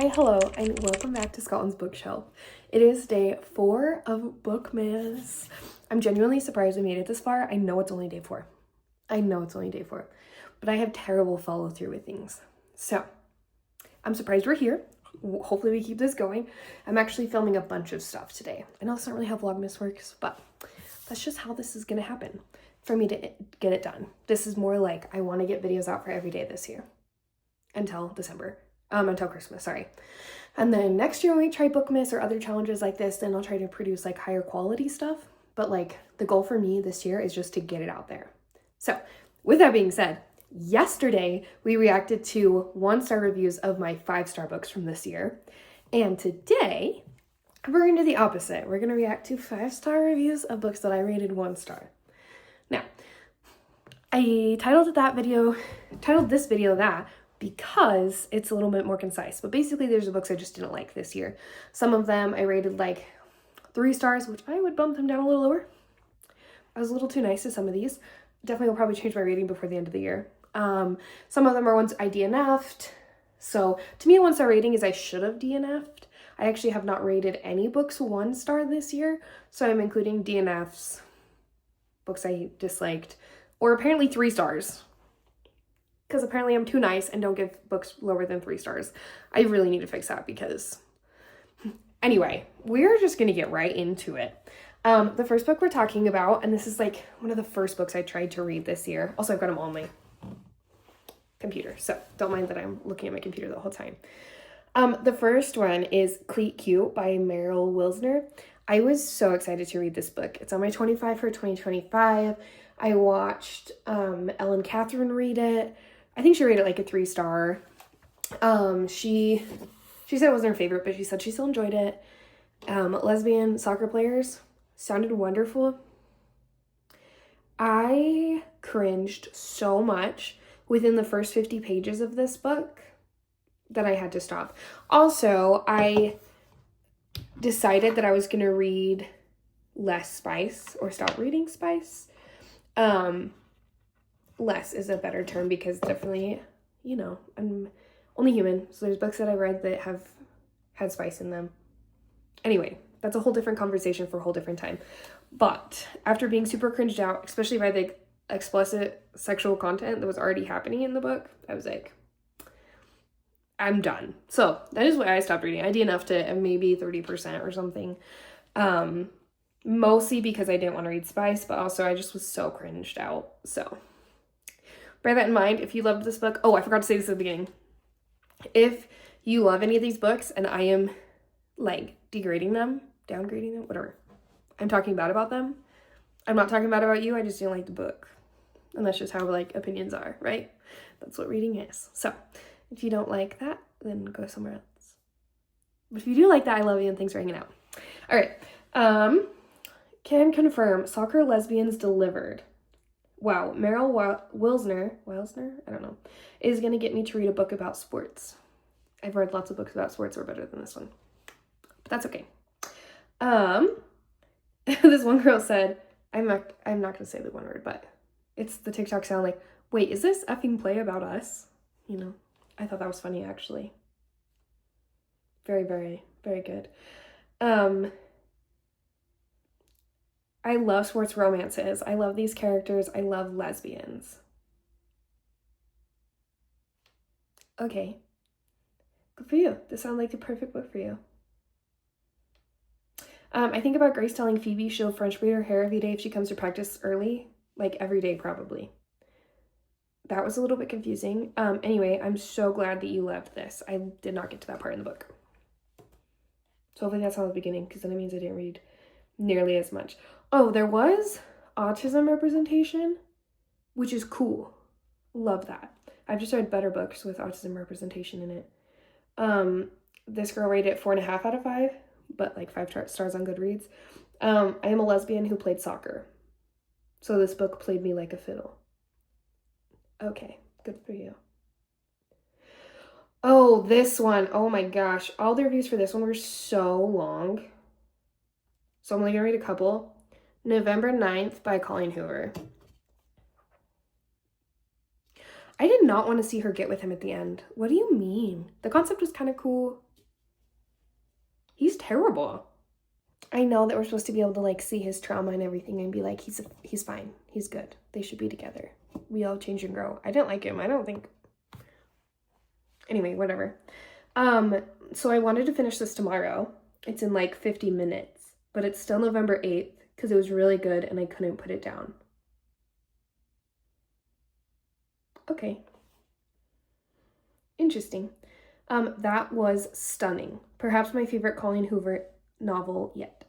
Hi, hello, and welcome back to Scotland's Bookshelf. It is day 4 of Bookmas. I'm genuinely surprised we made it this far. I know it's only day 4. But I have terrible follow through with things. So, I'm surprised we're here. Hopefully we keep this going. I'm actually filming a bunch of stuff today. I know it's not really how Vlogmas works, but that's just how this is going to happen for me to get it done. This is more like I want to get videos out for every day this year until Christmas, sorry. And then next year when we try Bookmas or other challenges like this, then I'll try to produce like higher quality stuff. But like the goal for me this year is just to get it out there. So with that being said, yesterday we reacted to 1-star reviews of my 5-star books from this year. And today we're going to do the opposite. We're going to react to 5-star reviews of books that I rated 1 star. Now, I titled this video that because it's a little bit more concise. But basically there's the books I just didn't like this year. Some of them I rated like 3 stars, which I would bump them down a little lower. I was a little too nice to some of these. Definitely will probably change my rating before the end of the year. Some of them are ones I DNF'd. So to me, a 1-star rating is I should have DNF'd. I actually have not rated any books 1 star this year. So I'm including DNFs, books I disliked, or apparently 3 stars. Because apparently I'm too nice and don't give books lower than 3 stars. I really need to fix that because... Anyway, we're just going to get right into it. The first book we're talking about, and this is like one of the first books I tried to read this year. Also, I've got them on my computer, so don't mind that I'm looking at my computer the whole time. The first one is Cleat Cute by Meryl Wilsner. I was so excited to read this book. It's on my 25 for 2025. I watched Ellen Catherine read it. I think she rated it like a 3-star. She said it wasn't her favorite, but she said she still enjoyed it. Lesbian soccer players sounded wonderful. I cringed so much within the first 50 pages of this book that I had to stop. Also, I decided that I was going to read less spice or stop reading spice. Less is a better term because definitely, you know, I'm only human. So there's books that I read that have had spice in them. Anyway, that's a whole different conversation for a whole different time. But after being super cringed out, especially by the explicit sexual content that was already happening in the book, I was like, I'm done. So that is why I stopped reading. I DNF'd it at maybe 30% or something. Mostly because I didn't want to read spice, but also I just was so cringed out. So bear that in mind. If you loved this book, oh, I forgot to say this at the beginning. If you love any of these books and I am like degrading them, downgrading them, whatever, I'm talking bad about them, I'm not talking bad about you. I just didn't like the book. And that's just how like opinions are, right? That's what reading is. So if you don't like that, then go somewhere else. But if you do like that, I love you and thanks for hanging out. All right. Can confirm soccer lesbians delivered. Wow, Meryl Wilsner, I don't know, is going to get me to read a book about sports. I've read lots of books about sports that are better than this one. But that's okay. This one girl said, I'm not going to say the one word, but it's the TikTok sound like, wait, is this effing play about us? You know, I thought that was funny, actually. Very, very, very good. I love sports romances. I love these characters. I love lesbians. Okay. Good for you. This sounds like the perfect book for you. I think about Grace telling Phoebe she'll French braid her hair every day if she comes to practice early. Like every day, probably. That was a little bit confusing. Anyway, I'm so glad that you loved this. I did not get to that part in the book. So hopefully that's not the beginning, because then it means I didn't read nearly as much. Oh, there was autism representation, which is cool. Love that. I've just read better books with autism representation in it. This girl rated it 4.5 out of 5, but like 5 stars on Goodreads. I am a lesbian who played soccer. So this book played me like a fiddle. Okay, good for you. Oh, this one. Oh my gosh. All the reviews for this one were so long. So I'm only going to read a couple. November 9th by Colleen Hoover. I did not want to see her get with him at the end. What do you mean? The concept was kind of cool. terrible. I know that we're supposed to be able to like see his trauma and everything and be like, he's fine. He's good. They should be together. We all change and grow. I didn't like him. I don't think. Anyway, whatever. So I wanted to finish this tomorrow. It's in like 50 minutes, but it's still November 8th because it was really good and I couldn't put it down. Okay. Interesting. That was stunning. Perhaps my favorite Colleen Hoover novel yet.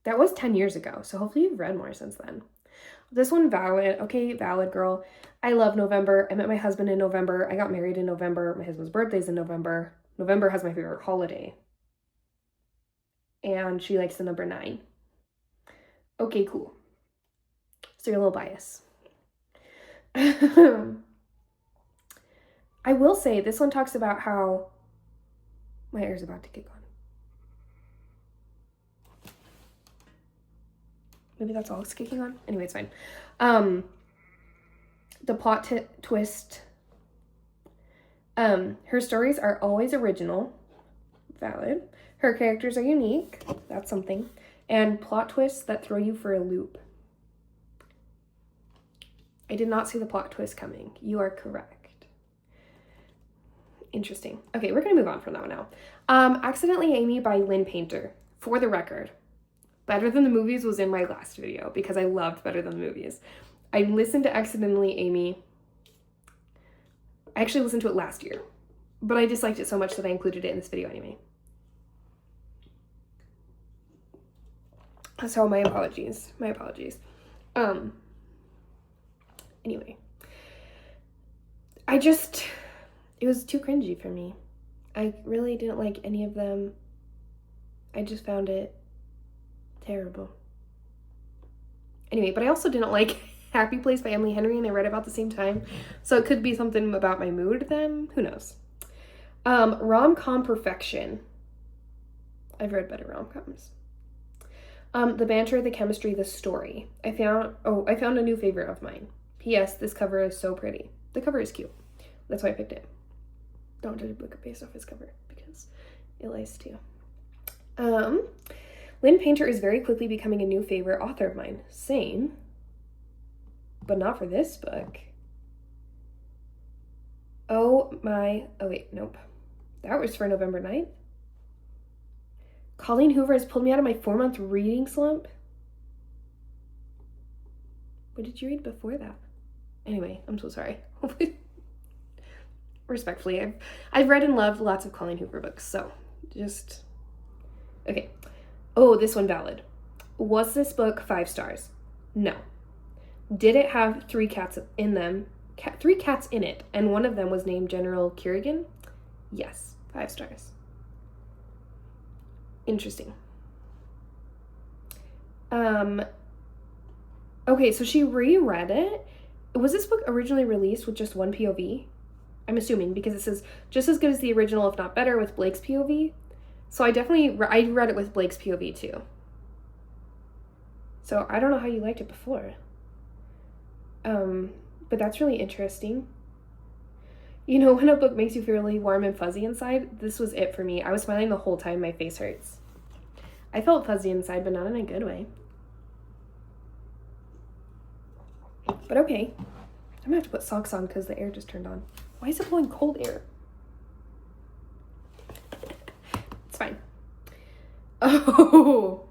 That was 10 years ago, so hopefully you've read more since then. This one, valid. Okay, valid, girl. I love November. I met my husband in November. I got married in November. My husband's birthday's in November. November has my favorite holiday. And she likes the number 9. Okay, cool. So you're a little biased. I will say, this one talks about how my air's about to kick on. Maybe that's all it's kicking on. Anyway, it's fine. The plot twist. Her stories are always original. Valid. Her characters are unique. That's something. And plot twists that throw you for a loop. I did not see the plot twist coming. You are correct. Interesting. Okay, we're going to move on from that one now. Accidentally Amy by Lynn Painter. For the record, Better Than the Movies was in my last video because I loved Better Than the Movies. I listened to Accidentally Amy. I actually listened to it last year, but I disliked it so much that I included it in this video anyway. So my apologies. My apologies. Anyway. It was too cringy for me. I really didn't like any of them. I just found it terrible. Anyway, but I also didn't like Happy Place by Emily Henry, and I read about the same time. So it could be something about my mood then. Who knows? Rom-com perfection. I've read better rom-coms. The banter, the chemistry, the story. I found a new favorite of mine. P.S. This cover is so pretty. The cover is cute. That's why I picked it. Don't judge a book based off its cover because it lies too. Lynn Painter is very quickly becoming a new favorite author of mine. Same. But not for this book. Oh, wait, nope. That was for November 9th. Colleen Hoover has pulled me out of my 4-month reading slump. What did you read before that? Anyway, I'm so sorry. Respectfully, I've read and loved lots of Colleen Hoover books, so just... Okay. Oh, this one valid. Was this book 5 stars? No. Did it have 3 cats in them? 3 cats in it, and one of them was named General Kerrigan? Yes, 5 stars. Interesting. Okay, so she reread it. Was this book originally released with just one POV? I'm assuming, because it says just as good as the original, if not better, with Blake's POV. So I read it with Blake's POV too. So I don't know how you liked it before. But that's really interesting. You know, when a book makes you feel really warm and fuzzy inside, this was it for me. I was smiling the whole time. My face hurts. I felt fuzzy inside, but not in a good way. But okay. I'm gonna have to put socks on because the air just turned on. Why is it blowing cold air? It's fine. Oh,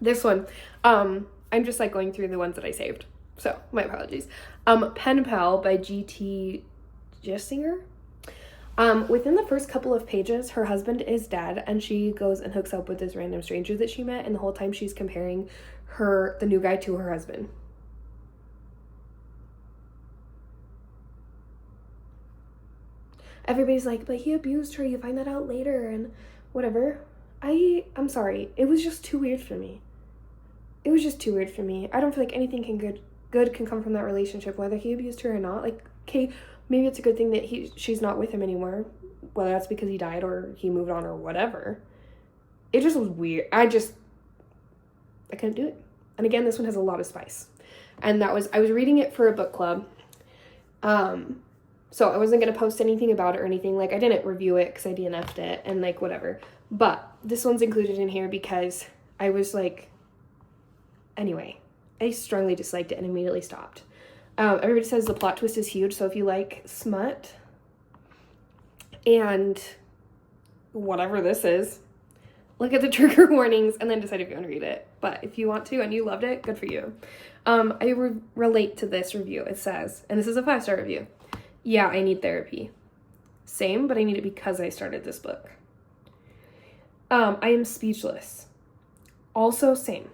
this one. I'm just like going through the ones that I saved. So my apologies. Pen Pal by G.T. Jessinger. Within the first couple of pages, her husband is dead and she goes and hooks up with this random stranger that she met, and the whole time she's comparing the new guy to her husband. Everybody's like, but he abused her, you find that out later and whatever. I'm sorry, it was just too weird for me. It was just too weird for me. I don't feel like anything good can come from that relationship, whether he abused her or not. Like, okay, maybe it's a good thing that she's not with him anymore, whether that's because he died or he moved on or whatever. It just was weird. I couldn't do it. And again, this one has a lot of spice. And I was reading it for a book club. So I wasn't going to post anything about it or anything. Like, I didn't review it because I DNF'd it and, like, whatever. But this one's included in here because I was, like, anyway, I strongly disliked it and immediately stopped. Everybody says the plot twist is huge, so if you like smut and whatever this is, look at the trigger warnings and then decide if you want to read it. But if you want to and you loved it, good for you. I relate to this review. It says, and this is a 5-star review, yeah, I need therapy. Same, but I need it because I started this book. I am speechless. Also, same.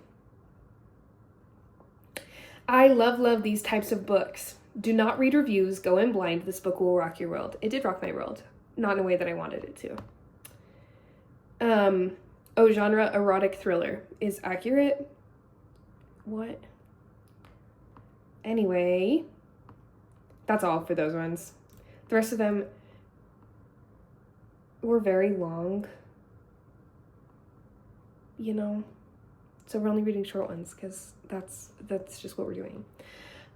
I love these types of books. Do not read reviews. Go in blind. This book will rock your world. It did rock my world. Not in a way that I wanted it to. Genre erotic thriller is accurate. What? Anyway, that's all for those ones. The rest of them were very long, you know, so we're only reading short ones because that's just what we're doing.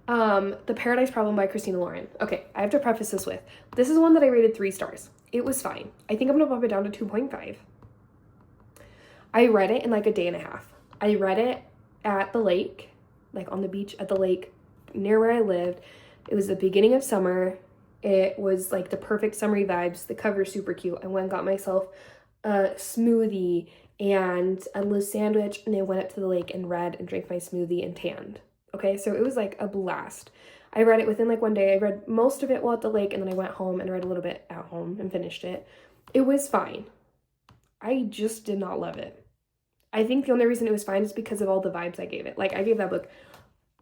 The Paradise Problem by Christina Lauren. Okay, I have to preface this with, this is one that I rated 3 stars. It was fine. I think I'm gonna bump it down to 2.5. I read it in like a day and a half. I read it at the lake, like on the beach at the lake near where I lived. It was the beginning of summer. It was like the perfect summery vibes. The cover's super cute. I went and got myself a smoothie and a little sandwich, and then went up to the lake and read and drank my smoothie and tanned. Okay, so it was like a blast. I read it within like one day. I read most of it while at the lake, and then I went home and read a little bit at home and finished it. It was fine. I just did not love it. I think the only reason it was fine is because of all the vibes I gave it. Like, I gave that book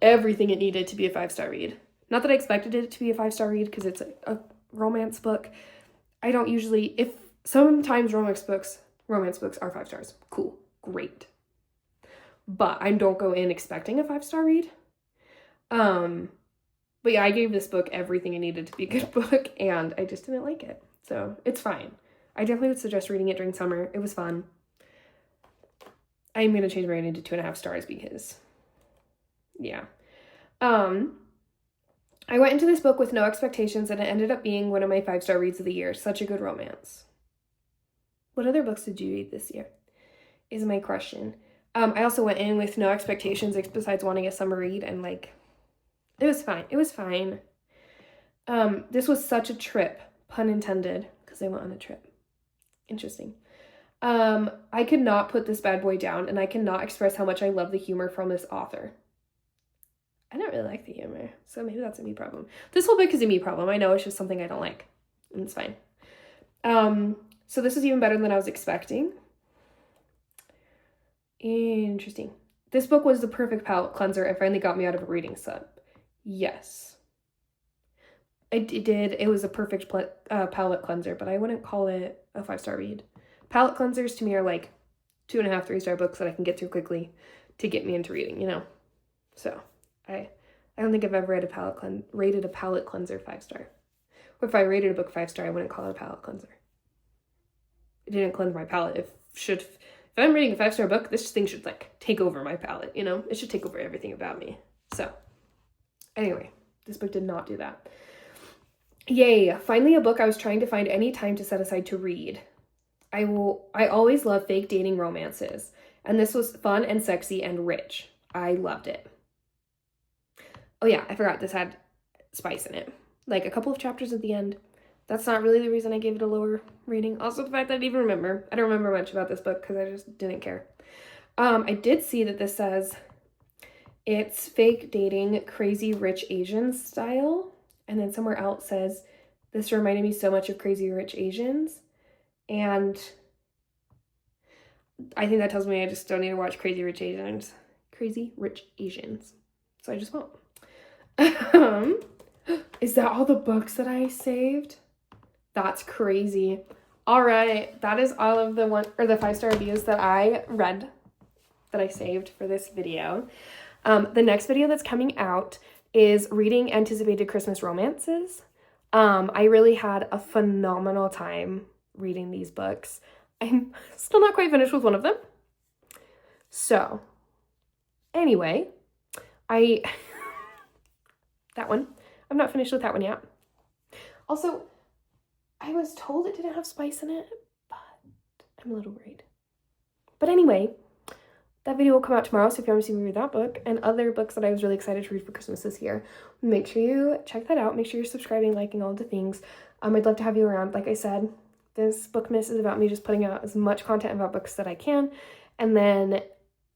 everything it needed to be a 5-star read. Not that I expected it to be a 5-star read because it's a romance book. I don't usually, if sometimes romance books are 5 stars. Cool, great. But I don't go in expecting a 5-star read. But yeah, I gave this book everything it needed to be a good book, and I just didn't like it. So it's fine. I definitely would suggest reading it during summer. It was fun. I'm going to change my rating to 2.5 stars because, yeah. I went into this book with no expectations, and it ended up being one of my 5-star reads of the year. Such a good romance. What other books did you read this year? Is my question. I also went in with no expectations besides wanting a summer read, and like, it was fine. It was fine. This was such a trip, pun intended, because I went on a trip. Interesting. I could not put this bad boy down, and I cannot express how much I love the humor from this author. I don't really like the humor, so maybe that's a me problem. This whole book is a me problem. I know, it's just something I don't like, and it's fine. So this is even better than I was expecting. Interesting. This book was the perfect palate cleanser and finally got me out of a reading slump. Yes. It did. It was a perfect palate cleanser, but I wouldn't call it a 5-star read. Palate cleansers to me are like 2.5, 3-star books that I can get through quickly to get me into reading, you know? So I don't think I've ever rated a palate cleanser 5-star. Or if I rated a book 5-star, I wouldn't call it a palate cleanser. It didn't cleanse my palate. If I'm reading a 5-star book, this thing should like take over my palate, you know? It should take over everything about me. So anyway, this book did not do that. Yay, finally a book I was trying to find any time to set aside to read. I always love fake dating romances, and this was fun and sexy and rich. I loved it. Oh yeah, I forgot this had spice in it. Like a couple of chapters at the end. That's not really the reason I gave it a lower rating. Also the fact that I didn't even remember. I don't remember much about this book because I just didn't care. I did see that this says it's fake dating, crazy rich Asians style. And then somewhere else says, this reminded me so much of Crazy Rich Asians. And I think that tells me I just don't need to watch Crazy Rich Asians. Crazy Rich Asians. So I just won't. Is that all the books that I saved? That's crazy. All right, that is all of the 5-star reviews that I read, that I saved for this video. The next video that's coming out is reading anticipated Christmas romances. I really had a phenomenal time reading these books. I'm still not quite finished with one of them. So, anyway, that one, I'm not finished with that one yet. Also, I was told it didn't have spice in it, but I'm a little worried. But anyway, that video will come out tomorrow, so if you want to see me read that book and other books that I was really excited to read for Christmas this year, make sure you check that out. Make sure you're subscribing, liking, all the things. I'd love to have you around. Like I said, this Bookmas is about me just putting out as much content about books that I can, and then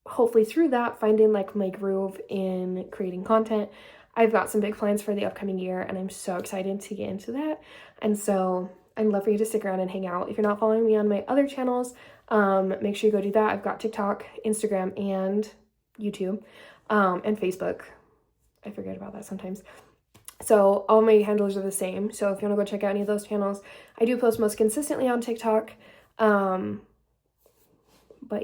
hopefully through that, finding like my groove in creating content. I've got some big plans for the upcoming year, and I'm so excited to get into that. And so I'd love for you to stick around and hang out. If you're not following me on my other channels, make sure you go do that. I've got TikTok, Instagram, and YouTube, and Facebook. I forget about that sometimes. So all my handles are the same. So if you want to go check out any of those channels, I do post most consistently on TikTok. But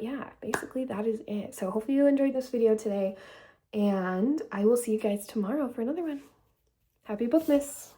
yeah, basically that is it. So hopefully you enjoyed this video today, and I will see you guys tomorrow for another one. Happy Bookmas!